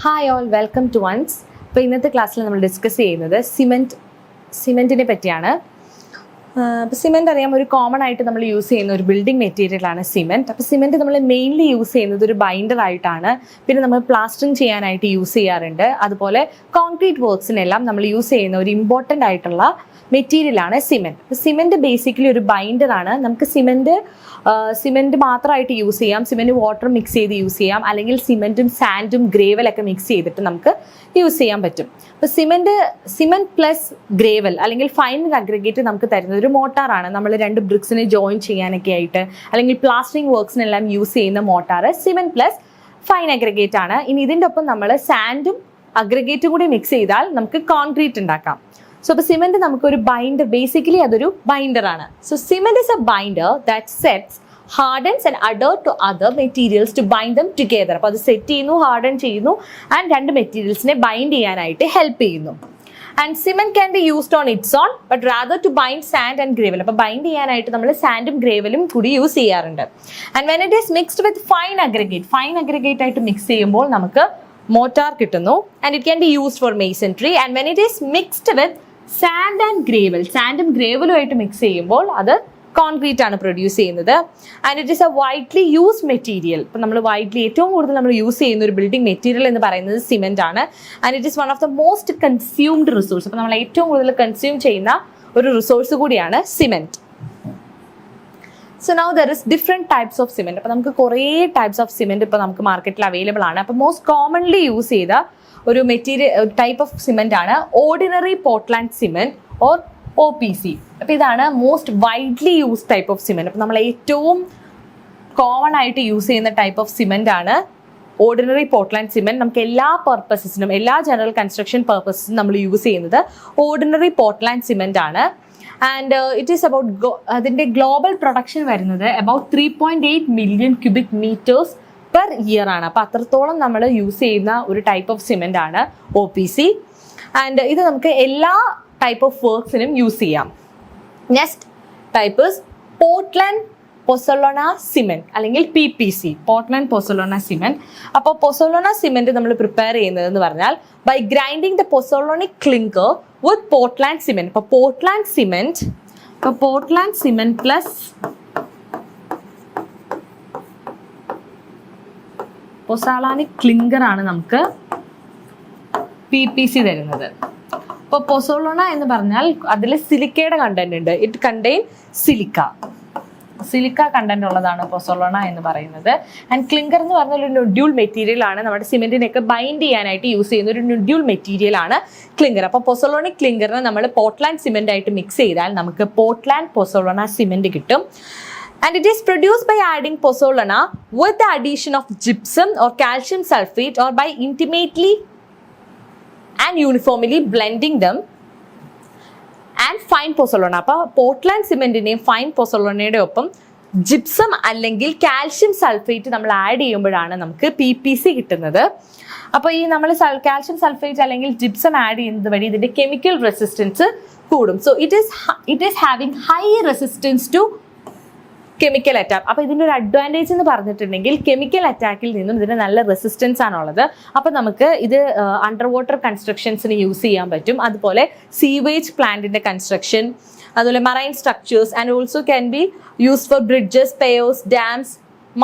Hi all, welcome to വൺസ്. അപ്പോൾ ഇന്നത്തെ ക്ലാസ്സിൽ നമ്മൾ ഡിസ്കസ് ചെയ്യുന്നത് സിമെൻറ്റിനെ പറ്റിയാണ്. അപ്പോൾ സിമെൻറ്റ് അറിയാം, ഒരു കോമൺ ആയിട്ട് നമ്മൾ യൂസ് ചെയ്യുന്ന ഒരു ബിൽഡിംഗ് മെറ്റീരിയലാണ് സിമെൻറ്റ്. അപ്പോൾ സിമെൻറ്റ് നമ്മൾ മെയിൻലി യൂസ് ചെയ്യുന്നത് ഒരു ബൈൻഡർ ആയിട്ടാണ്. പിന്നെ നമ്മൾ പ്ലാസ്റ്ററിങ് ചെയ്യാനായിട്ട് യൂസ് ചെയ്യാറുണ്ട്. അതുപോലെ കോൺക്രീറ്റ് വർക്ക്സിനെല്ലാം നമ്മൾ യൂസ് ചെയ്യുന്ന ഒരു ഇമ്പോർട്ടൻ്റ് ആയിട്ടുള്ള മെറ്റീരിയലാണ് സിമെൻറ്റ്. അപ്പോൾ സിമെൻറ്റ് ബേസിക്കലി ഒരു ബൈൻഡറാണ്. നമുക്ക് സിമെൻറ്റ് മാത്രമായിട്ട് യൂസ് ചെയ്യാം, സിമെൻറ്റ് വാട്ടർ മിക്സ് ചെയ്ത് യൂസ് ചെയ്യാം, അല്ലെങ്കിൽ സിമെൻറ്റും സാൻഡും ഗ്രേവലൊക്കെ മിക്സ് ചെയ്തിട്ട് നമുക്ക് യൂസ് ചെയ്യാൻ പറ്റും. അപ്പോൾ സിമെൻറ്റ് പ്ലസ് ഗ്രേവൽ അല്ലെങ്കിൽ ഫൈൻ അഗ്രിഗേറ്റ് നമുക്ക് തരുന്നത് ഒരു മോട്ടാറാണ്. നമ്മൾ രണ്ട് ബ്രിക്സിനെ ജോയിൻ ചെയ്യാനൊക്കെ ആയിട്ട് അല്ലെങ്കിൽ പ്ലാസ്റ്ററിങ് വർക്ക്സിനെല്ലാം യൂസ് ചെയ്യുന്ന motor cement plus fine aggregate ആണ്. ഇനി ഇതിൻ്റെ ഒപ്പം നമ്മൾ സാൻഡും അഗ്രിഗേറ്റും കൂടി മിക്സ് ചെയ്താൽ നമുക്ക് കോൺക്രീറ്റ് ഉണ്ടാക്കാം. So, the cement is binder. Basically, it is a binder. So, cement is a binder that sets, hardens and adheres to other materials to bind them together. So, it set, harden, and two materials bind to help. And cement can be used on its own, but rather to bind sand and gravel. So, bind sand and gravel use. And when it is mixed with fine aggregate mix mortar and it can be used for masonry. And when it is mixed with sand and gravel mix ചെയ്യുമ്പോൾ അത് concrete ആണ് produce ചെയ്യുന്നത്. And it is A widely used material. ഇപ്പം നമ്മൾ ഏറ്റവും കൂടുതൽ നമ്മൾ use ചെയ്യുന്ന ഒരു ബിൽഡിംഗ് മെറ്റീരിയൽ എന്ന് പറയുന്നത് സിമെന്റ് ആണ്. And it is one of the most consumed resource. അപ്പം നമ്മൾ ഏറ്റവും കൂടുതൽ കൺസ്യൂം ചെയ്യുന്ന ഒരു റിസോഴ്സ് കൂടിയാണ് cement. So now there is different types of cement. അപ്പം നമുക്ക് കുറേ ടൈപ്സ് ഓഫ് സിമെന്റ് ഇപ്പോൾ നമുക്ക് മാർക്കറ്റിൽ അവൈലബിൾ ആണ്. അപ്പം മോസ്റ്റ് കോമൺലി യൂസ് ചെയ്ത ഒരു ടൈപ്പ് ഓഫ് സിമെന്റ് ആണ് ordinary Portland cement or OPC. അപ്പോൾ ഇതാണ് most widely used type of cement. അപ്പോൾ നമ്മൾ ഏറ്റവും കോമൺ ആയിട്ട് യൂസ് ചെയ്യുന്ന ടൈപ്പ് ഓഫ് സിമെന്റ് ആണ് ഓർഡിനറി പോർട്ട്ലാൻഡ് സിമെന്റ്. നമുക്ക് എല്ലാ പർപ്പസസിനും, എല്ലാ ജനറൽ കൺസ്ട്രക്ഷൻ പർപ്പസസിനും നമ്മൾ യൂസ് ചെയ്യുന്നത് ഓർഡിനറി പോർട്ട്ലാൻഡ് സിമെന്റ് ആണ്. ആൻഡ് ഇറ്റ് ഈസ് അബൌട്ട് അതിൻ്റെ ഗ്ലോബൽ പ്രൊഡക്ഷൻ വരുന്നത് about 3.8 million cubic metres per year ആണ്. അപ്പോൾ അത്രത്തോളം നമ്മൾ യൂസ് ചെയ്യുന്ന ഒരു ടൈപ്പ് ഓഫ് സിമെന്റ് ആണ് OPC. ആൻഡ് ഇത് നമുക്ക് എല്ലാ ടൈപ്പ് ഓഫ് വർക്ക്സിനും യൂസ് ചെയ്യാം. Next type is Portland pozzolana cement അല്ലെങ്കിൽ PPC, പോർട്ട്ലാൻഡ് പൊസോളോണ സിമെന്റ്. അപ്പോൾ പൊസോളോണ സിമെന്റ് നമ്മൾ പ്രിപ്പയർ ചെയ്യുന്നതെന്ന് പറഞ്ഞാൽ by grinding the pozzolanic clinker with Portland cement. അപ്പോൾ പോർട്ട്ലാൻഡ് സിമെന്റ് പ്ലസ് പൊസോളോണിക് ക്ലിങ്കർ ആണ് നമുക്ക് PPC തരുന്നത്. അപ്പോൾ പൊസോളോണ എന്ന് പറഞ്ഞാൽ അതിൽ സിലിക്കയുടെ കണ്ടന്റ് ഉണ്ട്. ഇറ്റ് കണ്ടെയ്ൻ സിലിക്ക കണ്ടന്റ് ഉള്ളതാണ് പൊസോളോണ എന്ന് പറയുന്നത്. ആൻഡ് ക്ലിങ്കർ എന്ന് പറഞ്ഞാൽ ഒരു നൊഡ്യൂൾ മെറ്റീരിയൽ ആണ്. നമ്മുടെ സിമെന്റിനെയൊക്കെ ബൈൻഡ് ചെയ്യാനായിട്ട് യൂസ് ചെയ്യുന്ന ഒരു നൊഡ്യൂൾ മെറ്റീരിയൽ ആണ് ക്ലിങ്കർ. അപ്പോൾ പൊസോളോണിക് ക്ലിങ്കറിനെ നമ്മൾ പോർട്ട്ലാൻഡ് സിമെന്റ് ആയിട്ട് മിക്സ് ചെയ്താൽ നമുക്ക് പോർട്ട്ലാൻഡ് പൊസോളോണ സിമെന്റ് കിട്ടും. And it is produced by adding pozzolana with the addition of gypsum or calcium sulfate or by intimately and uniformly blending them and fine pozzolana. അപ്പോൾ Portland സിമെന്റിനെയും fine പൊസോളോണയുടെ ഒപ്പം gypsum അല്ലെങ്കിൽ calcium sulphate നമ്മൾ add ചെയ്യുമ്പോഴാണ് നമുക്ക് PPC കിട്ടുന്നത്. അപ്പോൾ ഈ നമ്മൾ കാൽഷ്യം സൾഫേറ്റ് അല്ലെങ്കിൽ ജിപ്സം ആഡ് ചെയ്യുന്നത് വഴി ഇതിന്റെ കെമിക്കൽ റെസിസ്റ്റൻസ് കൂടും. So it is having high resistance to chemical attack. അപ്പോൾ ഇതിൻ്റെ ഒരു അഡ്വാൻറ്റേജ് എന്ന് പറഞ്ഞിട്ടുണ്ടെങ്കിൽ കെമിക്കൽ അറ്റാക്കിൽ നിന്നും ഇതിന് നല്ല റെസിസ്റ്റൻസ് ആണുള്ളത്. അപ്പോൾ നമുക്ക് ഇത് അണ്ടർ വാട്ടർ കൺസ്ട്രക്ഷൻസിന് യൂസ് ചെയ്യാൻ പറ്റും. അതുപോലെ സീവേജ് പ്ലാന്റിൻ്റെ കൺസ്ട്രക്ഷൻ, അതുപോലെ marine structures and also can be use for bridges, payers, dams,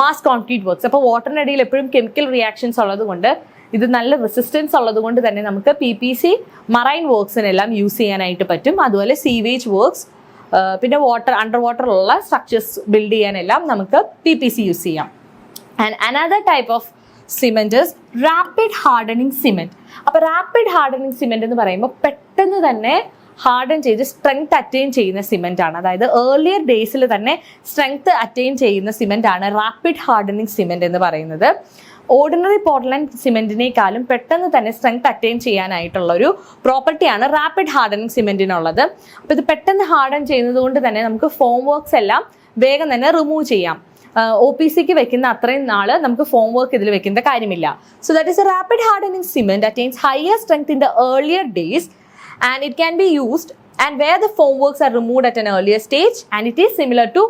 mass concrete works. അപ്പോൾ വാട്ടറിനിടയിൽ എപ്പോഴും കെമിക്കൽ റിയാക്ഷൻസ് ഉള്ളത് കൊണ്ട് ഇത് നല്ല റെസിസ്റ്റൻസ് ഉള്ളത് കൊണ്ട് തന്നെ നമുക്ക് PPC മറൈൻ വർക്ക്സിനെല്ലാം യൂസ് ചെയ്യാനായിട്ട് പറ്റും. അതുപോലെ സീവേജ് വർക്ക്സ്, പിന്നെ അണ്ടർ വാട്ടറിലുള്ള സ്ട്രക്ചേഴ്സ് ബിൽഡ് ചെയ്യാനെല്ലാം നമുക്ക് PPC യൂസ് ചെയ്യാം. And another type of cement is rapid hardening cement. അപ്പോൾ റാപ്പിഡ് ഹാർഡനിങ് സിമെന്റ് എന്ന് പറയുമ്പോൾ പെട്ടെന്ന് തന്നെ ഹാർഡൻ ചെയ്ത് സ്ട്രെങ്ത് അറ്റൈൻ ചെയ്യുന്ന സിമെന്റ് ആണ്. അതായത് ഏർലിയർ ഡേയ്സിൽ തന്നെ സ്ട്രെങ്ത് അറ്റൈൻ ചെയ്യുന്ന സിമെന്റ് ആണ് റാപ്പിഡ് ഹാർഡനിങ് സിമെന്റ് എന്ന് പറയുന്നത്. ഓർഡിനറി പോർട്ട്ലാൻഡ് സിമെന്റിനേക്കാളും പെട്ടെന്ന് തന്നെ സ്ട്രെങ്ത് അറ്റൈൻ ചെയ്യാനായിട്ടുള്ള ഒരു പ്രോപ്പർട്ടിയാണ് റാപ്പിഡ് ഹാർഡനിങ് സിമെന്റിനുള്ളത്. അപ്പോൾ ഇത് പെട്ടെന്ന് ഹാർഡൻ ചെയ്യുന്നത് കൊണ്ട് തന്നെ നമുക്ക് ഫോം വർക്ക്സ് എല്ലാം വേഗം തന്നെ റിമൂവ് ചെയ്യാം. OPCക്ക് വെക്കുന്ന അത്രയും നാള് നമുക്ക് ഫോം വർക്ക് ഇതിൽ വെക്കേണ്ട കാര്യമില്ല. So that is a rapid hardening cement attains higher strength in the earlier days and it can be used and where the form works are removed at an earlier stage and it is similar to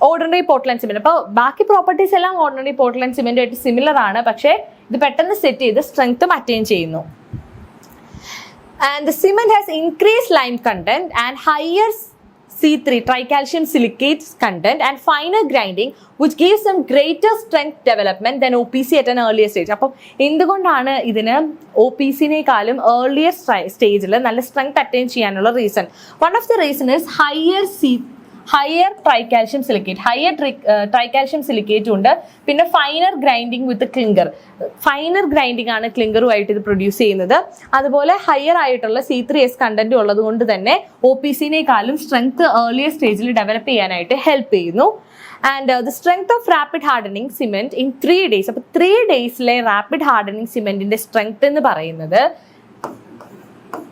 ordinary Portland cement. അപ്പോൾ ബാക്കി properties എല്ലാം ordinary Portland cement ആയിട്ട് similar ആണ്. പക്ഷേ ഇത് പെട്ടെന്ന് set ചെയ്ത് സ്ട്രെങ്ത്തും അറ്റൈൻ ചെയ്യുന്നു. And the cement has increased lime content and higher C3 tricalcium silicate content and finer grinding which gives them greater strength development than OPC at an earlier stage. അപ്പം എന്തുകൊണ്ടാണ് ഇതിന് OPC-നേക്കാളും ഏർലിയർ സ്റ്റേജിൽ നല്ല strength attain ചെയ്യാനുള്ള reason? One of the reason is higher tricalcium സിലിക്കേറ്റും ഉണ്ട്. പിന്നെ finer grinding with clinker. Finer grinding ആണ് ക്ലിങ്കറുമായിട്ട് ഇത് പ്രൊഡ്യൂസ് ചെയ്യുന്നത്. അതുപോലെ ഹയർ ആയിട്ടുള്ള C3S കണ്ടന്റ് ഉള്ളത് കൊണ്ട് തന്നെ OPC-നേക്കാളും സ്ട്രെങ്ത് ഏർലിയർ സ്റ്റേജിൽ ഡെവലപ്പ് ചെയ്യാനായിട്ട് ഹെൽപ്പ് ചെയ്യുന്നു. And the strength of rapid hardening cement in 3 days. അപ്പോൾ 3 daysലെ റാപ്പിഡ് ഹാർഡനിങ് സിമെന്റിന്റെ സ്ട്രെങ്ത് എന്ന് പറയുന്നത്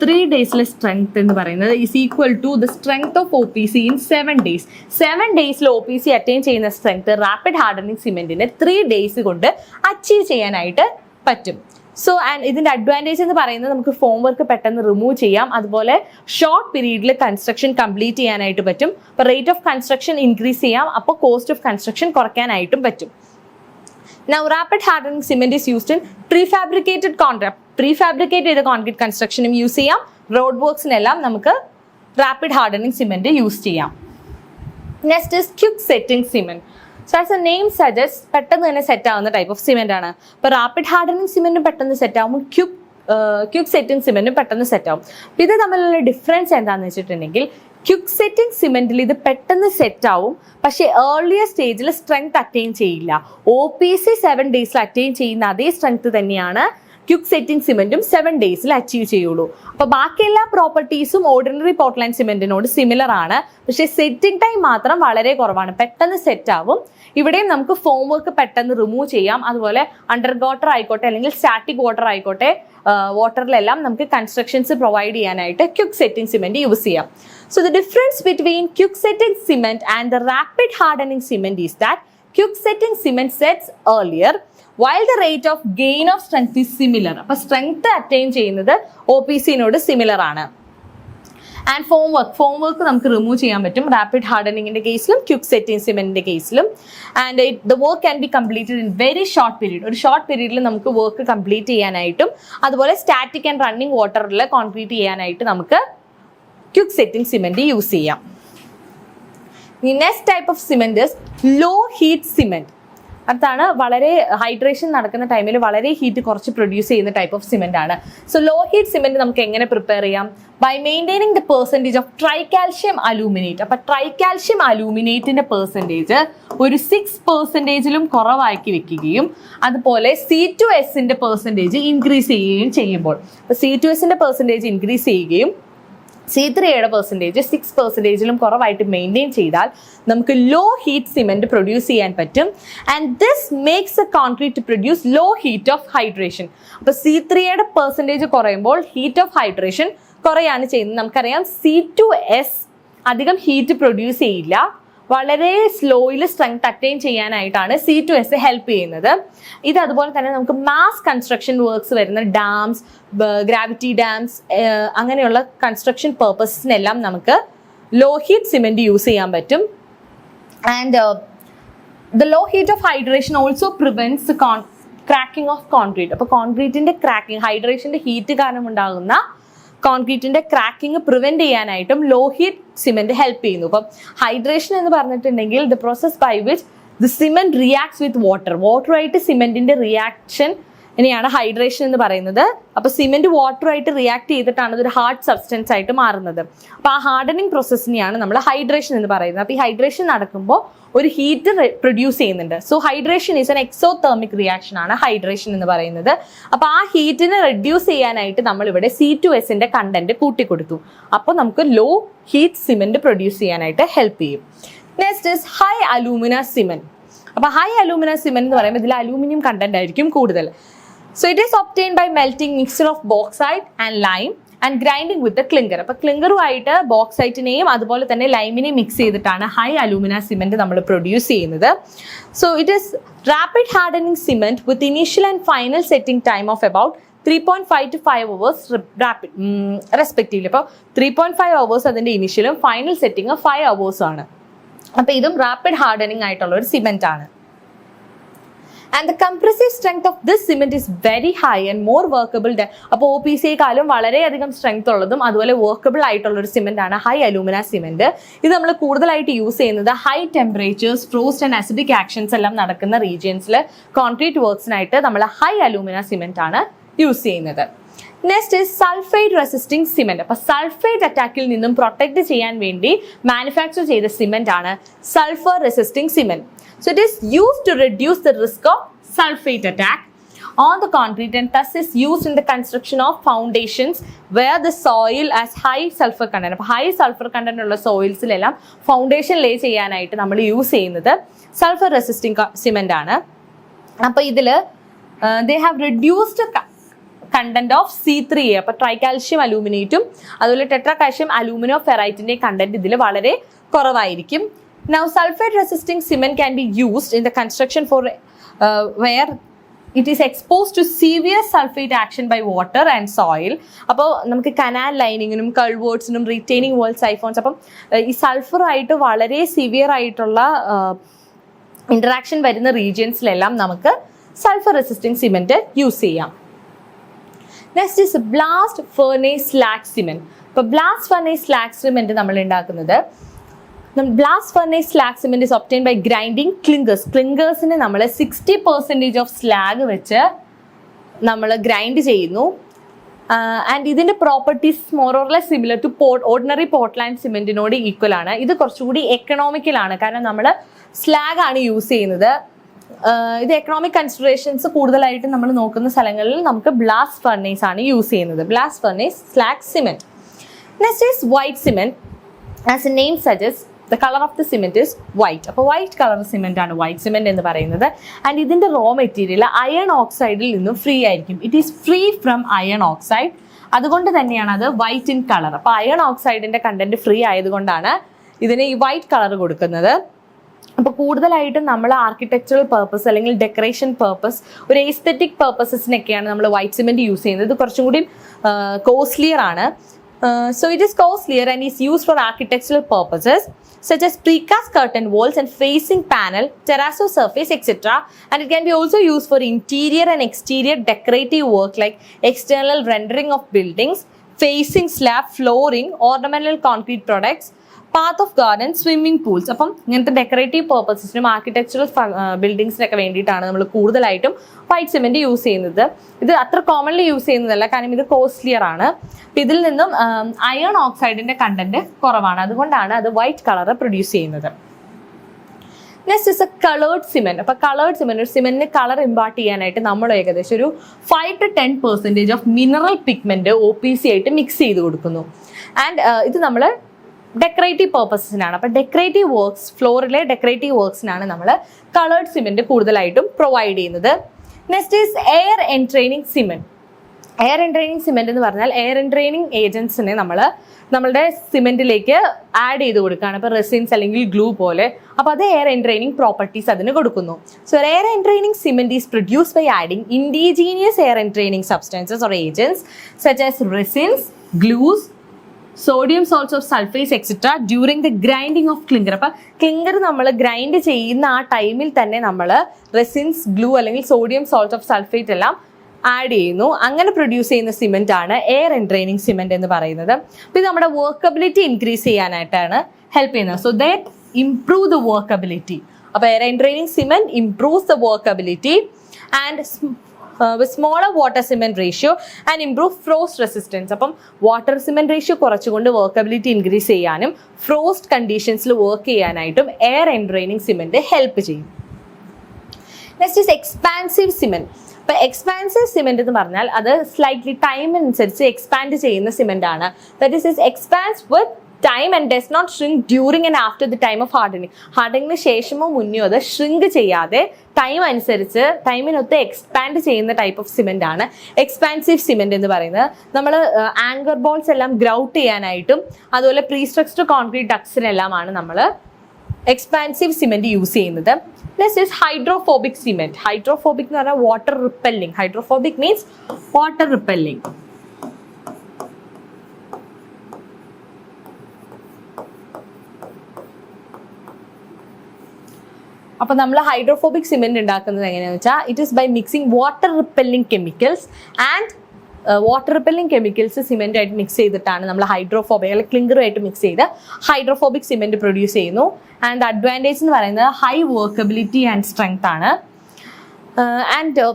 3 daysലെ സ്ട്രെങ്ത് എന്ന് പറയുന്നത് is equal to the strength of OPC in 7 days. 7 daysൽ OPC അറ്റൈൻ ചെയ്യുന്ന സ്ട്രെങ്ത് റാപ്പിഡ് ഹാർഡനിങ് സിമെന്റിന് 3 days കൊണ്ട് അച്ചീവ് ചെയ്യാനായിട്ട് പറ്റും. സോ ആൻഡ് ഇതിന്റെ അഡ്വാൻറ്റേജ് എന്ന് പറയുന്നത് നമുക്ക് ഫോം വർക്ക് പെട്ടെന്ന് റിമൂവ് ചെയ്യാം. അതുപോലെ ഷോർട്ട് പീരീഡിൽ കൺസ്ട്രക്ഷൻ കംപ്ലീറ്റ് ചെയ്യാനായിട്ട് പറ്റും. അപ്പോൾ റേറ്റ് ഓഫ് കൺസ്ട്രക്ഷൻ ഇൻക്രീസ് ചെയ്യാം. അപ്പോൾ കോസ്റ്റ് ഓഫ് കൺസ്ട്രക്ഷൻ കുറയ്ക്കാനായിട്ടും പറ്റും. Now, rapid hardening cement is used in prefabricated concrete. Prefabricate ചെയ്ത കോൺക്രീറ്റ് കൺസ്ട്രക്ഷനും യൂസ് ചെയ്യാം. റോഡ് വർക്ക്സിനെല്ലാം നമുക്ക് റാപ്പിഡ് ഹാർഡനിങ് സിമെന്റ് യൂസ് ചെയ്യാം. Next is quick setting cement. So as a name suggest പെട്ടെന്ന് തന്നെ set ആവുന്ന type of cement ആണ്. ഇപ്പോൾ rapid hardening സിമെന്റും പെട്ടെന്ന് സെറ്റ് ആകുമ്പോൾ ക്യുക്ക് സെറ്റിംഗ് സിമെന്റും പെട്ടെന്ന് സെറ്റ് ആവും. ഇത് തമ്മിലുള്ള ഡിഫറൻസ് എന്താണെന്ന് വെച്ചിട്ടുണ്ടെങ്കിൽ ക്യുക്ക് സെറ്റിംഗ് സിമെന്റിൽ ഇത് പെട്ടെന്ന് സെറ്റ് ആവും, പക്ഷേ ഏർലിയർ സ്റ്റേജിൽ സ്ട്രെങ്ത് അറ്റൈൻ ചെയ്യില്ല. OPC 7 daysൽ അറ്റൈൻ ചെയ്യുന്ന അതേ സ്ട്രെങ്ത് തന്നെയാണ് ക്യുക്ക് സെറ്റിംഗ് സിമെന്റും 7 daysൽ അച്ചീവ് ചെയ്യുള്ളൂ. അപ്പോൾ ബാക്കി എല്ലാ പ്രോപ്പർട്ടീസും ഓർഡിനറി പോർട്ട്ലാൻഡ് സിമെന്റിനോട് സിമിലർ ആണ്, പക്ഷേ സെറ്റിംഗ് ടൈം മാത്രം വളരെ കുറവാണ്. പെട്ടെന്ന് സെറ്റ് ആവും. ഇവിടെയും നമുക്ക് ഫോം വർക്ക് പെട്ടെന്ന് റിമൂവ് ചെയ്യാം. അതുപോലെ അണ്ടർ വാട്ടർ ആയിക്കോട്ടെ അല്ലെങ്കിൽ സ്റ്റാറ്റിക് വാട്ടർ ആയിക്കോട്ടെ, വാട്ടറിലെല്ലാം നമുക്ക് കൺസ്ട്രക്ഷൻസ് പ്രൊവൈഡ് ചെയ്യാനായിട്ട് ക്യുക്ക് സെറ്റിംഗ് സിമെന്റ് യൂസ് ചെയ്യാം. So the difference between quick setting cement and the rapid hardening cement is that quick setting cement sets earlier while the rate of gain of strength is similar. അപ്പോൾ strength attain ചെയ്യുന്നത് OPC-നോട് similar ആണ്. And form work നമുക്ക് remove ചെയ്യാൻ പറ്റും rapid ഹാർഡനിങ്ങിന്റെ കേസിലും quick setting സിമെന്റിന്റെ കേസിലും. And the work can be completed in very short period. ഒരു short പീരീഡിൽ നമുക്ക് വർക്ക് കംപ്ലീറ്റ് ചെയ്യാനായിട്ടും അതുപോലെ സ്റ്റാറ്റിക് ആൻഡ് റണ്ണിങ് വാട്ടറിൽ കോൺക്രീറ്റ് ചെയ്യാനായിട്ട് നമുക്ക് ക്യുക്ക് സെറ്റിംഗ് സിമെന്റ് യൂസ് ചെയ്യാം. The next type of cement is low heat cement. അതാണ് വളരെ ഹൈഡ്രേഷൻ നടക്കുന്ന ടൈമിൽ വളരെ ഹീറ്റ് കുറച്ച് പ്രൊഡ്യൂസ് ചെയ്യുന്ന ടൈപ്പ് ഓഫ് സിമെന്റ് ആണ്. സോ ലോ ഹീറ്റ് സിമെന്റ് നമുക്ക് എങ്ങനെ പ്രിപ്പയർ ചെയ്യാം? By maintaining the percentage of tricalcium aluminate. അപ്പൊ ട്രൈകാൽഷ്യം അലൂമിനേറ്റിന്റെ പെർസെൻറ്റേജ് ഒരു 6% കുറവാക്കി വെക്കുകയും അതുപോലെ C2Sന്റെ പെർസെൻറ്റേജ് ഇൻക്രീസ് ചെയ്യുകയും ചെയ്യുമ്പോൾ, C2Sന്റെ പെർസെൻറ്റേജ് ഇൻക്രീസ് ചെയ്യുകയും C3യുടെ പെർസെൻറ്റേജ് 6% കുറവായിട്ട് മെയിൻറ്റെയിൻ ചെയ്താൽ നമുക്ക് ലോ ഹീറ്റ് സിമെന്റ് പ്രൊഡ്യൂസ് ചെയ്യാൻ പറ്റും. And this makes a concrete to produce low heat of hydration. അപ്പോൾ C3യുടെ പെർസെൻറ്റേജ് കുറയുമ്പോൾ ഹീറ്റ് ഓഫ് ഹൈഡ്രേഷൻ കുറയാണ് ചെയ്യുന്നത്. നമുക്കറിയാം C2S അധികം ഹീറ്റ് പ്രൊഡ്യൂസ് ചെയ്യില്ല, വളരെ സ്ലോയിൽ സ്ട്രെങ്ത് അറ്റൈൻ ചെയ്യാനായിട്ടാണ് C2S ഹെൽപ്പ് ചെയ്യുന്നത്. ഇത് അതുപോലെ തന്നെ നമുക്ക് മാസ് കൺസ്ട്രക്ഷൻ വർക്ക്സ് വരുന്ന ഡാംസ്, ഗ്രാവിറ്റി ഡാംസ്, അങ്ങനെയുള്ള കൺസ്ട്രക്ഷൻ പേർപ്പസിനെല്ലാം നമുക്ക് ലോ ഹീറ്റ് സിമെന്റ് യൂസ് ചെയ്യാൻ പറ്റും. And the low heat of hydration also prevents cracking of concrete. അപ്പോൾ കോൺക്രീറ്റിന്റെ ക്രാക്കിംഗ്, ഹൈഡ്രേഷന്റെ ഹീറ്റ് കാരണം ഉണ്ടാകുന്ന കോൺക്രീറ്റിന്റെ ക്രാക്കിംഗ് പ്രിവെന്റ് ചെയ്യാനായിട്ടും ലോ ഹീറ്റ് സിമെന്റ് ഹെൽപ്പ് ചെയ്യുന്നു. അപ്പം ഹൈഡ്രേഷൻ എന്ന് പറഞ്ഞിട്ടുണ്ടെങ്കിൽ the process by which the cement reacts with വാട്ടറുമായിട്ട് സിമെന്റിന്റെ റിയാക്ഷൻ ഇനിയാണ് ഹൈഡ്രേഷൻ എന്ന് പറയുന്നത്. അപ്പൊ സിമെന്റ് വാട്ടറുമായിട്ട് റിയാക്ട് ചെയ്തിട്ടാണ് ഇതൊരു ഹാർഡ് സബ്സ്റ്റൻസ് ആയിട്ട് മാറുന്നത്. അപ്പൊ ആ ഹാർഡനിങ് പ്രോസസ്സിനെയാണ് നമ്മൾ ഹൈഡ്രേഷൻ എന്ന് പറയുന്നത്. അപ്പൊ ഈ ഹൈഡ്രേഷൻ നടക്കുമ്പോൾ ഒരു ഹീറ്റ് പ്രൊഡ്യൂസ് ചെയ്യുന്നുണ്ട്. So hydration is N exothermic reaction ആണ് ഹൈഡ്രേഷൻ എന്ന് പറയുന്നത്. അപ്പൊ ആ ഹീറ്റിനെ റെഡ്യൂസ് ചെയ്യാനായിട്ട് നമ്മൾ ഇവിടെ C2Sന്റെ കണ്ടന്റ് കൂട്ടിക്കൊടുത്തു. അപ്പോൾ നമുക്ക് ലോ ഹീറ്റ് സിമെന്റ് പ്രൊഡ്യൂസ് ചെയ്യാനായിട്ട് ഹെൽപ്പ് ചെയ്യും. Next is high alumina cement. അപ്പൊ ഹൈ അലൂമിന സിമെന്റ് എന്ന് പറയുമ്പോൾ ഇതിൽ അലൂമിനിയം കണ്ടന്റ് ആയിരിക്കും കൂടുതൽ. So it is obtained by melting mixture of bauxite and lime and grinding with the clinker. അപ്പോൾ ക്ലിങ്കറുമായിട്ട് ബോക്സൈറ്റിനെയും അതുപോലെ തന്നെ ലൈമിനെയും മിക്സ് ചെയ്തിട്ടാണ് ഹൈ അലൂമിന സിമെന്റ് നമ്മൾ പ്രൊഡ്യൂസ് ചെയ്യുന്നത്. So it is rapid hardening cement with initial and final setting time of about 3.5 to 5 hours respectively. അപ്പോൾ 3.5 hours അതിന്റെ ഇനീഷ്യലും final setting 5 hours ആണ്. അപ്പോൾ ഇതും റാപ്പിഡ് ഹാർഡനിങ് ആയിട്ടുള്ള ഒരു സിമെന്റ് ആണ്. And the compressive strength of this cement is very high and more workable. അപ്പോൾ OPC-യെക്കാളും വളരെയധികം സ്ട്രെങ്ത് ഉള്ളതും അതുപോലെ വർക്കബിൾ ആയിട്ടുള്ള ഒരു സിമെന്റ് ആണ് ഹൈ അലൂമിന സിമെന്റ്. ഇത് നമ്മൾ കൂടുതലായിട്ട് യൂസ് ചെയ്യുന്നത് high temperatures, frost and acidic actions എല്ലാം നടക്കുന്ന റീജിയൻസിൽ കോൺക്രീറ്റ് വർക്ക്സിനായിട്ട് നമ്മൾ ഹൈ അലൂമിന സിമെന്റ് ആണ് യൂസ് ചെയ്യുന്നത്. Next is sulphide resisting cement. അപ്പൊ സൾഫൈഡ് അറ്റാക്കിൽ നിന്നും പ്രൊട്ടക്ട് ചെയ്യാൻ വേണ്ടി മാനുഫാക്ചർ ചെയ്ത സിമെന്റ് ആണ് sulphur resisting cement. So it is used to reduce the risk of sulphate attack on the concrete and thus is used in the construction of foundations where the soil has high sulfur content. അപ്പോൾ high sulphur content ഉള്ള സോയിൽസിലെല്ലാം foundation ലേ ചെയ്യാനായിട്ട് നമ്മൾ use ചെയ്യുന്നത് sulphur resisting cement ആണ്. അപ്പോൾ ഇതിൽ they have reduced content of C3A. അപ്പോൾ ട്രൈകാൽഷ്യം അലൂമിനേറ്റും അതുപോലെ ടെട്രാകാൽഷ്യം അലൂമിനോ ഫെറൈറ്റിന്റെ കണ്ടന്റ് ഇതിൽ വളരെ കുറവായിരിക്കും. Now sulfate resisting cement can be used in the construction for where it is exposed to severe sulfate action by water and soil. അപ്പോൾ നമുക്ക് canal ലൈനിങ്ങിനും കൾവേർട്സിനും retaining വാൾ സൈഫോൺസ്, അപ്പം ഈ സൾഫറായിട്ട് വളരെ സിവിയർ ആയിട്ടുള്ള ഇന്ററാക്ഷൻ വരുന്ന റീജിയൻസിലെല്ലാം നമുക്ക് സൾഫർ റെസിസ്റ്റിംഗ് സിമെന്റ് യൂസ് ചെയ്യാം. Next is blast furnace slag cement. ഇപ്പോൾ ബ്ലാസ്റ്റ് ഫർനേസ് സ്ലാഗ് സിമെന്റ് നമ്മൾ ഉണ്ടാക്കുന്നത്, blast furnace slag cement is obtained by grinding clinkers. ക്ലിങ്കേഴ്സിനെ നമ്മൾ 60% ഓഫ് സ്ലാഗ് വെച്ച് നമ്മൾ ഗ്രൈൻഡ് ചെയ്യുന്നു. ആൻഡ് ഇതിന്റെ properties more or less similar to ordinary Portland സിമെന്റിനോട് ഈക്വൽ ആണ്. ഇത് കുറച്ചുകൂടി എക്കണോമിക്കലാണ്, കാരണം നമ്മൾ സ്ലാഗ് ആണ് യൂസ് ചെയ്യുന്നത്. ഇത് എക്കണോമിക് കൺസിഡറേഷൻസ് കൂടുതലായിട്ട് നമ്മൾ നോക്കുന്ന സ്ഥലങ്ങളിൽ നമുക്ക് ബ്ലാസ്റ്റ് ഫർനേസ് ആണ് യൂസ് ചെയ്യുന്നത്, blast furnace slag cement. Next is white cement. As a name suggest the color of the cement is white. അപ്പോൾ വൈറ്റ് കളർ സിമെന്റ് ആണ് വൈറ്റ് സിമെന്റ് എന്ന് പറയുന്നത്. ആൻഡ് ഇതിന്റെ റോ മെറ്റീരിയൽ അയൺ ഓക്സൈഡിൽ നിന്നും ഫ്രീ ആയിരിക്കും. It is free from iron oxide. അതുകൊണ്ട് തന്നെയാണ് അത് വൈറ്റ് ഇൻ കളർ. അപ്പോൾ അയൺ ഓക്സൈഡിന്റെ കണ്ടന്റ് ഫ്രീ ആയതുകൊണ്ടാണ് ഇതിന് ഈ വൈറ്റ് കളർ കൊടുക്കുന്നത്. അപ്പോൾ കൂടുതലായിട്ടും നമ്മൾ ആർക്കിടെക്ചറൽ പർപ്പസ് അല്ലെങ്കിൽ ഡെക്കറേഷൻ പർപ്പസ്, ഒരു എസ്തെറ്റിക് പർപ്പസസിനൊക്കെയാണ് നമ്മൾ വൈറ്റ് സിമെന്റ് യൂസ് ചെയ്യുന്നത്. ഇത് കുറച്ചും കൂടി കോസ്റ്റ്ലിയർ ആണ്. So it is costlier and is used for architectural purposes such as precast curtain walls and facing panel, terrazzo surface, etc. And it can be also used for interior and exterior decorative work like external rendering of buildings, facing slab, flooring, ornamental concrete products, path of garden, swimming pools. അപ്പം ഇങ്ങനത്തെ decorative പർപ്പസസിനും architectural ബിൽഡിങ്സിനൊക്കെ വേണ്ടിയിട്ടാണ് നമ്മൾ കൂടുതലായിട്ടും white cement use ചെയ്യുന്നത്. ഇത് അത്ര commonly use ചെയ്യുന്നതല്ല, കാരണം ഇത് കോസ്റ്റ്ലിയർ ആണ്. ഇതിൽ നിന്നും അയൺ ഓക്സൈഡിന്റെ കണ്ടന്റ് കുറവാണ്, അതുകൊണ്ടാണ് അത് വൈറ്റ് കളർ പ്രൊഡ്യൂസ് ചെയ്യുന്നത്. Next is A coloured cement. അപ്പോൾ കളേർഡ് സിമെന്റ്, ഒരു സിമെന്റിന് കളർ ഇമ്പാർട്ട് ചെയ്യാനായിട്ട് നമ്മൾ ഏകദേശം ഒരു 5 to 10% of mineral pigment OPC ആയിട്ട് മിക്സ് ചെയ്ത് കൊടുക്കുന്നു. ആൻഡ് ഇത് നമ്മൾ ഡെക്കറേറ്റീവ് പർപ്പസിനാണ്. അപ്പോൾ ഡെക്കറേറ്റീവ് വർക്ക്സ്, ഫ്ലോറിലെ ഡെക്കറേറ്റീവ് വർക്ക്സിനാണ് നമ്മൾ കളേർഡ് സിമെന്റ് കൂടുതലായിട്ടും പ്രൊവൈഡ് ചെയ്യുന്നത്. Next is air entraining cement. Air entraining cement എന്ന് പറഞ്ഞാൽ എയർ എൻട്രെയിനിങ് ഏജൻസിനെ നമ്മൾ നമ്മളുടെ സിമെന്റിലേക്ക് ആഡ് ചെയ്ത് കൊടുക്കുകയാണ്. ഇപ്പോൾ റെസിൻസ് അല്ലെങ്കിൽ ഗ്ലൂ പോലെ. അപ്പോൾ അത് എയർ എൻട്രെയിനിങ് പ്രോപ്പർട്ടീസ് അതിന് കൊടുക്കുന്നു. So air entraining cement is produce by adding indigenous air entraining substances or agents such as resins, glues, sodium salts of sulphates etcetera during the grinding of clinker. അപ്പം clinker നമ്മൾ grind ചെയ്യുന്ന ആ ടൈമിൽ തന്നെ നമ്മൾ resins, glue അല്ലെങ്കിൽ sodium salts of sulphate എല്ലാം add ചെയ്യുന്നു. അങ്ങനെ പ്രൊഡ്യൂസ് ചെയ്യുന്ന സിമെന്റ് ആണ് എയർ എൻട്രെയിനിങ് സിമെന്റ് എന്ന് പറയുന്നത്. അപ്പോൾ ഇത് നമ്മുടെ വർക്കബിലിറ്റി ഇൻക്രീസ് ചെയ്യാനായിട്ടാണ് ഹെൽപ്പ് ചെയ്യുന്നത്. So that improve the workability. അപ്പോൾ air entraining cement improves the workability and with smaller water cement ratio and improve frost resistance. അപ്പം വാട്ടർ സിമെന്റ് റേഷ്യോ കുറച്ചുകൊണ്ട് വർക്കബിലിറ്റി ഇൻക്രീസ് ചെയ്യാനും ഫ്രോസ്റ്റ് കണ്ടീഷൻസിൽ വർക്ക് ചെയ്യാനായിട്ടും air entraining cement help ചെയ്യും. Next is expansive cement. ഇപ്പം expansive cement എന്ന് പറഞ്ഞാൽ അത് സ്ലൈറ്റ്ലി ടൈമിനനുസരിച്ച് എക്സ്പാൻഡ് ചെയ്യുന്ന സിമെന്റ് ആണ്. That is expands with time and does not shrink during and after the time of hardening. ഹാർഡനിങ്ങിന് ശേഷമോ മുന്നോ അത് ഷ്രിങ്ക് ചെയ്യാതെ ടൈം അനുസരിച്ച് ടൈമിനൊത്ത് എക്സ്പാൻഡ് ചെയ്യുന്ന ടൈപ്പ് ഓഫ് സിമെന്റ് ആണ് എക്സ്പാൻസീവ് സിമെന്റ് എന്ന് പറയുന്നത്. നമ്മൾ ആങ്കർ ബോൾസ് എല്ലാം ഗ്രൗട്ട് ചെയ്യാനായിട്ടും അതുപോലെ പ്രീ സ്ട്രക്ചർഡ് കോൺക്രീറ്റ് ഡക്ട്സിനെല്ലാമാണ് നമ്മൾ എക്സ്പാൻസീവ് സിമെന്റ് യൂസ് ചെയ്യുന്നത്. Next is hydrophobic cement. Hydrophobic എന്ന് പറഞ്ഞാൽ water repelling. Hydrophobic means water repelling. അപ്പോൾ നമ്മൾ ഹൈഡ്രോഫോബിക് സിമെന്റ് ഉണ്ടാക്കുന്നത് എങ്ങനെയാണെന്ന് വെച്ചാൽ it is by mixing water repelling chemicals and water repelling chemicals cement ആയിട്ട് മിക്സ് ചെയ്തിട്ടാണ് നമ്മൾ ഹൈഡ്രോഫോബിക് അല്ലെങ്കിൽ ക്ലിങ്കറുമായിട്ട് മിക്സ് ചെയ്ത് ഹൈഡ്രോഫോബിക് സിമെന്റ് പ്രൊഡ്യൂസ് ചെയ്യുന്നു. ആൻഡ് അഡ്വാൻറ്റേജ് എന്ന് പറയുന്നത് ഹൈ വർക്കബിലിറ്റി ആൻഡ് സ്ട്രെങ്ത് ആണ്. ആൻഡ്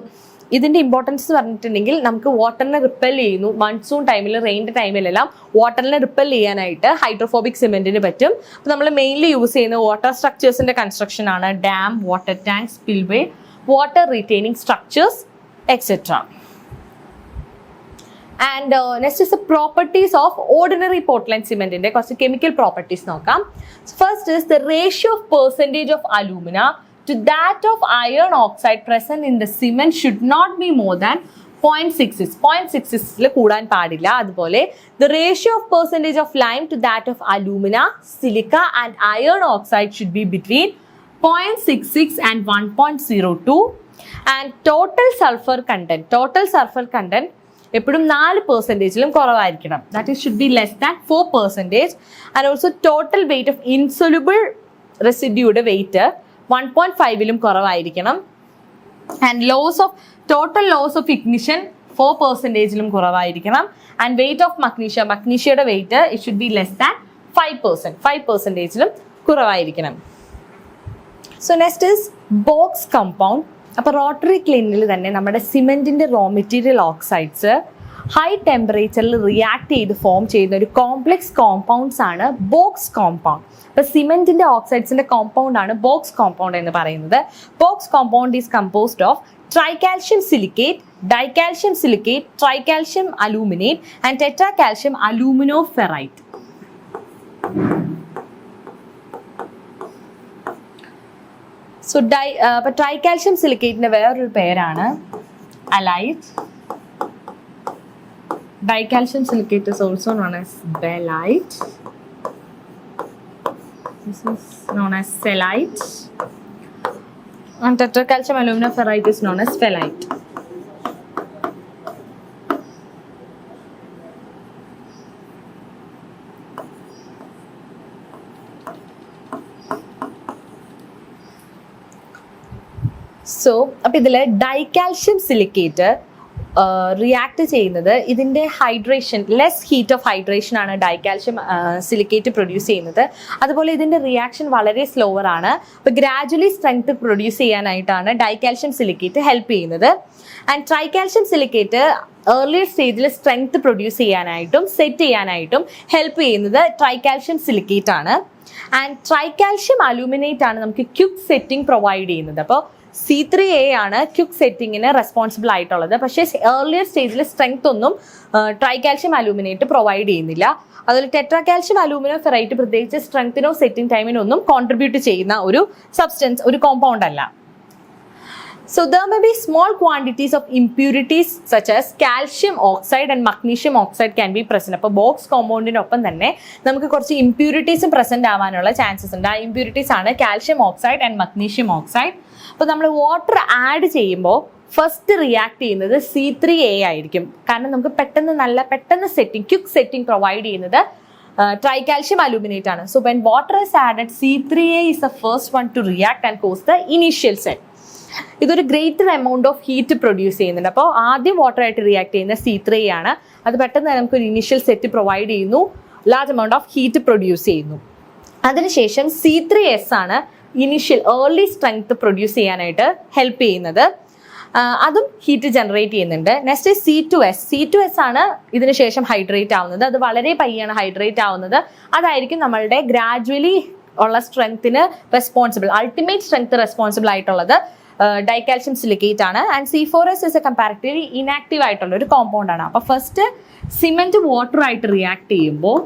ഇതിൻ്റെ ഇമ്പോർട്ടൻസ് എന്ന് പറഞ്ഞിട്ടുണ്ടെങ്കിൽ നമുക്ക് വാട്ടറിനെ റിപ്പൽ ചെയ്യുന്നു. മൺസൂൺ ടൈമിൽ, റെയിൻ്റെ ടൈമിലെല്ലാം വാട്ടറിനെ റിപ്പൽ ചെയ്യാനായിട്ട് ഹൈഡ്രോഫോബിക് സിമെന്റിന് പറ്റും. അപ്പോൾ നമ്മൾ മെയിൻലി യൂസ് ചെയ്യുന്ന വാട്ടർ സ്ട്രക്ചേഴ്സിൻ്റെ കൺസ്ട്രക്ഷൻ ആണ് dam, water tank, spillway, water retaining structures etcetera. And next is the properties of ordinary Portland സിമെന്റിന്റെ കുറച്ച് കെമിക്കൽ പ്രോപ്പർട്ടീസ് നോക്കാം. First is the ratio of percentage of alumina to that of iron oxide present in the cement should not be more than 0.66. 0.66 കൂടാൻ പാടില്ല. അതുപോലെ the ratio of percentage of lime to that of alumina, silica and iron oxide should be between 0.66 and 1.02. and total sulfur content എപ്പോഴും 4%-ലും കുറവായിരിക്കണം. that is should be less than 4%. and also total weight of insoluble residue weight 1.5-ലും കുറവായിരിക്കണം. And total loss of ignition 4%-ലും കുറവായിരിക്കണം. And weight of മഗ്നീഷ്യയുടെ weight it should be less than 5%. 5%-ലും കുറവായിരിക്കണം. So next is Bogue's compound. അപ്പോൾ rotary ക്ലീനിൽ തന്നെ നമ്മുടെ സിമെന്റിന്റെ റോ മെറ്റീരിയൽ ഓക്സൈഡ്സ് ഹൈ ടെമ്പറേച്ചറിൽ റിയാക്ട് ചെയ്ത് ഫോം ചെയ്യുന്ന ഒരു കോംപ്ലെക്സ് കോമ്പൗണ്ട്സ് ആണ് ബോക്സ് കോമ്പൗണ്ട്. അപ്പോൾ സിമെന്റിന്റെ ഓക്സൈഡ്സിന്റെ കോമ്പൗണ്ട് ആണ് ബോക്സ് കോമ്പൗണ്ട് എന്ന് പറയുന്നത്. Bogue's compound is composed of tricalcium silicate, dicalcium silicate, tricalcium aluminate and ടെട്രാകാൽഷ്യം അലൂമിനോഫെറൈറ്റ്. So അപ്പോൾ ട്രൈകാൽഷ്യം സിലിക്കേറ്റിന്റെ വേറൊരു പേരാണ് Alight. Dicalcium silicate is also known as belite. This is known as cellite. And tetracalcium aluminoferrite is known as phthalate. So, അപ്പോൾ ഇതിൽ ഡൈകാൽഷ്യം silicate react ചെയ്യുന്നത് ഇതിൻ്റെ hydration, less heat of hydration ആണ് ഡൈകാൽഷ്യം silicate produce ചെയ്യുന്നത്. അതുപോലെ ഇതിൻ്റെ റിയാക്ഷൻ വളരെ slower ആണ്. അപ്പോൾ ഗ്രാജുവലി സ്ട്രെങ്ത് പ്രൊഡ്യൂസ് ചെയ്യാനായിട്ടാണ് ഡൈകാൽഷ്യം സിലിക്കേറ്റ് ഹെൽപ്പ് ചെയ്യുന്നത്. ആൻഡ് ട്രൈകാൽഷ്യം സിലിക്കേറ്റ് ഏർലിയർ സ്റ്റേജിൽ സ്ട്രെങ്ത് പ്രൊഡ്യൂസ് ചെയ്യാനായിട്ടും സെറ്റ് ചെയ്യാനായിട്ടും ഹെൽപ്പ് ചെയ്യുന്നത് ട്രൈകാൽഷ്യം സിലിക്കേറ്റ് ആണ്. ആൻഡ് ട്രൈകാൽഷ്യം അലൂമിനേറ്റ് ആണ് നമുക്ക് ക്വിക്ക് സെറ്റിംഗ് പ്രൊവൈഡ് ചെയ്യുന്നത്. അപ്പോൾ C3A ആണ് ക്വിക്ക് സെറ്റിങ്ങിന് റെസ്പോൺസിബിൾ ആയിട്ടുള്ളത്. പക്ഷേ ഏർലിയർ സ്റ്റേജിൽ സ്ട്രെങ്ത് ഒന്നും ട്രൈകാൽഷ്യം അലൂമിനേറ്റ് പ്രൊവൈഡ് ചെയ്യുന്നില്ല. അതുപോലെ ടെട്രാകാൽഷ്യം അലൂമിനോഫെറൈറ്റ് പ്രത്യേകിച്ച് സ്ട്രെങ്ത്തിനോ സെറ്റിംഗ് ടൈമിനോ ഒന്നും കോൺട്രിബ്യൂട്ട് ചെയ്യുന്ന ഒരു സബ്സ്റ്റൻസ്, ഒരു കോമ്പൗണ്ട് അല്ല. So there may be small quantities of impurities such as calcium oxide and magnesium oxide can be present. അപ്പോൾ ബോക്സ് കോമ്പൗണ്ടിനൊപ്പം തന്നെ നമുക്ക് കുറച്ച് ഇമ്പ്യൂരിറ്റീസും പ്രസന്റ് ആവാനുള്ള ചാൻസസ് ഉണ്ട്. ആ ഇമ്പ്യൂരിറ്റീസ് ആണ് calcium oxide and magnesium oxide. അപ്പോൾ നമ്മൾ വാട്ടർ ആഡ് ചെയ്യുമ്പോൾ ഫസ്റ്റ് റിയാക്ട് ചെയ്യുന്നത് C3A ആയിരിക്കും. കാരണം നമുക്ക് പെട്ടെന്ന് സെറ്റിംഗ്, ക്വിക്ക് സെറ്റിംഗ് പ്രൊവൈഡ് ചെയ്യുന്നത് ട്രൈകാൽഷ്യം അലൂമിനേറ്റ് ആണ്. So when water is added C3A is the first one to react and cause the initial set. ഇതൊരു greater amount of heat produce ചെയ്യുന്നുണ്ട്. അപ്പോൾ ആദ്യം വാട്ടറായിട്ട് റിയാക്ട് ചെയ്യുന്ന C3A ആണ്. അത് പെട്ടെന്ന് തന്നെ നമുക്കൊരു ഇനീഷ്യൽ സെറ്റ് പ്രൊവൈഡ് ചെയ്യുന്നു, large amount of heat produce ചെയ്യുന്നു. അതിനുശേഷം C3S ആണ് ഇനീഷ്യൽ ഏർലി സ്ട്രെങ്ത് പ്രൊഡ്യൂസ് ചെയ്യാനായിട്ട് ഹെൽപ്പ് ചെയ്യുന്നത്. അതും ഹീറ്റ് ജനറേറ്റ് ചെയ്യുന്നുണ്ട്. നെക്സ്റ്റ് C2S ആണ് ഇതിന് ശേഷം ഹൈഡ്രേറ്റ് ആവുന്നത്. അത് വളരെ പയ്യാണ് ഹൈഡ്രേറ്റ് ആവുന്നത്. അതായിരിക്കും നമ്മളുടെ ഗ്രാജുവലി ഉള്ള സ്ട്രെങ്ത്തിന് റെസ്പോൺസിബിൾ, അൾട്ടിമേറ്റ് സ്ട്രെങ്ത് റെസ്പോൺസിബിൾ ആയിട്ടുള്ളത് ഡൈകാൽഷ്യം സിലിക്കേറ്റ് ആണ്. And C4S is A comparatively inactive ആയിട്ടുള്ള ഒരു കോമ്പൗണ്ട് ആണ്. അപ്പോൾ ഫസ്റ്റ് സിമെന്റ് വാട്ടർ ആയിട്ട് റിയാക്ട് ചെയ്യുമ്പോൾ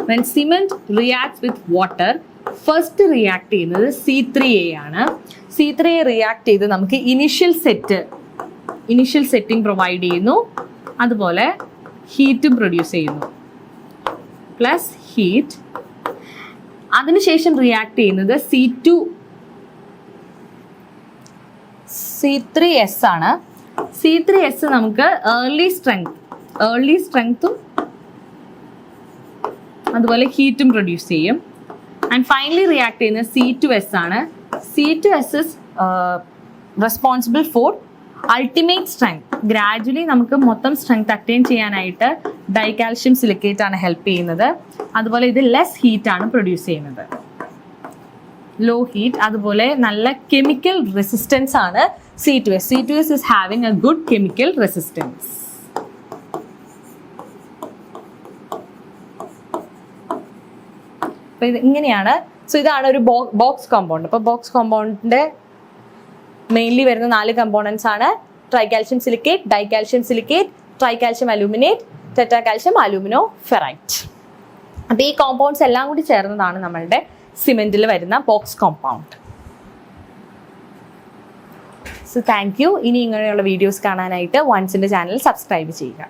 when cement reacts with water first react ചെയ്യുന്നത് C3A ആണ്. C3A റിയാക്ട് ചെയ്ത് നമുക്ക് ഇനിഷ്യൽ സെറ്റിംഗ് പ്രൊവൈഡ് ചെയ്യുന്നു. അതുപോലെ ഹീറ്റും പ്രൊഡ്യൂസ് ചെയ്യുന്നു, പ്ലസ് ഹീറ്റ്. അതിനുശേഷം റിയാക്ട് ചെയ്യുന്നത് C3S ആണ്. C3S നമുക്ക് ഏർലി സ്ട്രെങ്ത്തും അതുപോലെ ഹീറ്റും പ്രൊഡ്യൂസ് ചെയ്യും. ആൻഡ് ഫൈനലി റിയാക്ട് ചെയ്യുന്നത് C2S ആണ്. C2S is responsible for ultimate strength. Gradually നമുക്ക് മൊത്തം സ്ട്രെങ്ത് അറ്റൈൻ ചെയ്യാനായിട്ട് ഡൈകാൽഷ്യം സിലിക്കേറ്റ് ആണ് ഹെൽപ്പ് ചെയ്യുന്നത്. അതുപോലെ ഇത് ലെസ് ഹീറ്റ് ആണ് പ്രൊഡ്യൂസ് ചെയ്യുന്നത്, ലോ ഹീറ്റ്. അതുപോലെ നല്ല കെമിക്കൽ റെസിസ്റ്റൻസ് ആണ് C2S. C2S is having a good chemical resistance. അപ്പോൾ ഇത് ഇങ്ങനെയാണ്. സോ ഇതാണ് ഒരു ബോക്സ് കോമ്പൗണ്ട്. അപ്പോൾ ബോക്സ് കോമ്പൗണ്ടിൻ്റെ മെയിൻലി വരുന്ന 4 കമ്പോണൻസ് ആണ്: tricalcium silicate, dicalcium silicate, tricalcium aluminate, tetracalcium alumino ferrite. അപ്പോൾ ഈ കോമ്പൗണ്ട്സ് എല്ലാം കൂടി ചേർന്നതാണ് നമ്മളുടെ സിമെന്റിൽ വരുന്ന Bogue's compound. So thank you. ഇനി ഇങ്ങനെയുള്ള വീഡിയോസ് കാണാനായിട്ട് വൺസിൻ്റെ ചാനൽ സബ്സ്ക്രൈബ് ചെയ്യുക.